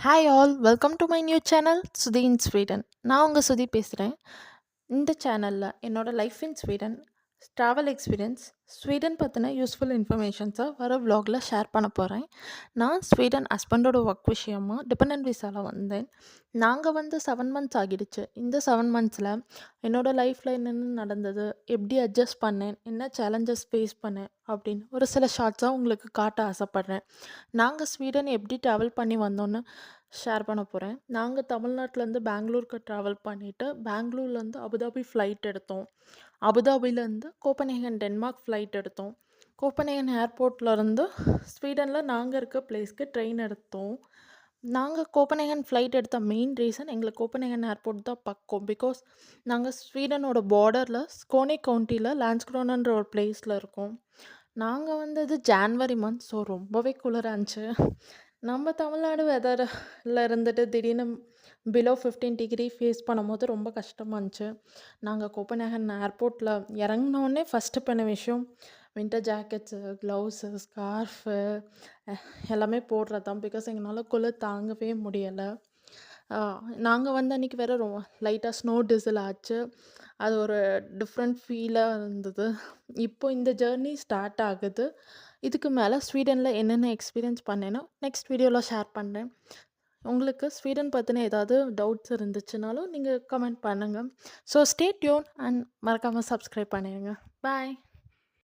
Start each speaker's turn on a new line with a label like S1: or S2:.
S1: Hi all welcome to my new channel சுதி இன் Sweden. நான் உங்கள் சுதி பேசுகிறேன். இந்த சேனலில் என்னோட லைஃப் இன் ஸ்வீடன், ட்ராவல் எக்ஸ்பீரியன்ஸ், ஸ்வீடன் பற்றின யூஸ்ஃபுல் இன்ஃபர்மேஷன்ஸை வர vlogல ஷேர் பண்ண போகிறேன். நான் ஸ்வீடன் ஹஸ்பண்டோட ஒர்க் விஷயமா டிபெண்டன்ட் விசாவில் வந்தேன். நாங்கள் வந்து 7 மந்த்ஸ் ஆகிடுச்சு. இந்த 7 மந்த்ஸில் என்னோட லைஃப்பில் என்னென்ன நடந்தது, எப்படி அட்ஜஸ்ட் பண்ணேன், என்ன சேலஞ்சஸ் ஃபேஸ் பண்ணேன் அப்படின்னு ஒரு சில ஷார்ட்ஸாக உங்களுக்கு காட்ட ஆசைப்பட்றேன். நாங்கள் ஸ்வீடன் எப்படி ட்ராவல் பண்ணி வந்தோன்னு ஷேர் பண்ண போகிறேன். நாங்கள் தமிழ்நாட்டிலேருந்து பெங்களூருக்கு ட்ராவல் பண்ணிவிட்டு பெங்களூர்லேருந்து அபுதாபி ஃப்ளைட் எடுத்தோம். அபுதாபிலேருந்து கோப்பன்ஹேகன் டென்மார்க் ஃப்ளைட் எடுத்தோம். கோப்பன்ஹேகன் ஏர்போர்ட்லேருந்து ஸ்வீடனில் நாங்கள் இருக்க பிளேஸ்க்கு ட்ரெயின் எடுத்தோம். நாங்கள் கோப்பன்ஹேகன் ஃப்ளைட் எடுத்த மெயின் ரீசன் எங்களுக்கு கோப்பன்ஹேகன் ஏர்போர்ட் தான் பக்கம். பிகாஸ் நாங்கள் ஸ்வீடனோட பார்டரில் ஸ்கோனே கவுண்டியில் லான்ஸ்க்ரோனன்ற ஒரு பிளேஸில் இருக்கோம். நாங்கள் வந்தது ஜான்வரி மந்த். ஸோ ரொம்பவே குளிராக இருந்துச்சு. நம்ம தமிழ்நாடு வெதரில் இருந்துட்டு திடீர்னு பிலோ 15 டிகிரி ஃபேஸ் பண்ணும்போது ரொம்ப கஷ்டமாக இருந்துச்சு. நாங்கள் கோப்பன்ஹேகன் ஏர்போர்ட்டில் இறங்குனோடனே ஃபஸ்ட்டு பண்ண விஷயம் வின்டர் ஜாக்கெட்ஸு, க்ளவுஸு, ஸ்கார்ஃபு எல்லாமே போடுறது தான். பிகாஸ் எங்களால் குளிர் தாங்கவே முடியலை. நாங்கள் வந்த அன்றைக்கி வேறு லைட்டாக ஸ்னோ டிசில் ஆச்சு. அது ஒரு டிஃப்ரெண்ட் ஃபீலாக இருந்தது. இப்போ இந்த ஜேர்னி ஸ்டார்ட் ஆகுது. இதுக்கு மேலே ஸ்வீடனில் என்னென்ன எக்ஸ்பீரியன்ஸ் பண்ணேனோ நெக்ஸ்ட் வீடியோவில் ஷேர் பண்ணுறேன். உங்களுக்கு ஸ்வீடன் பற்றின ஏதாவது டவுட்ஸ் இருந்துச்சுனாலும் நீங்கள் கமெண்ட் பண்ணுங்கள். ஸோ ஸ்டே டியூன் அண்ட் மறக்காமல் சப்ஸ்கிரைப் பண்ணிடுங்க. பாய்.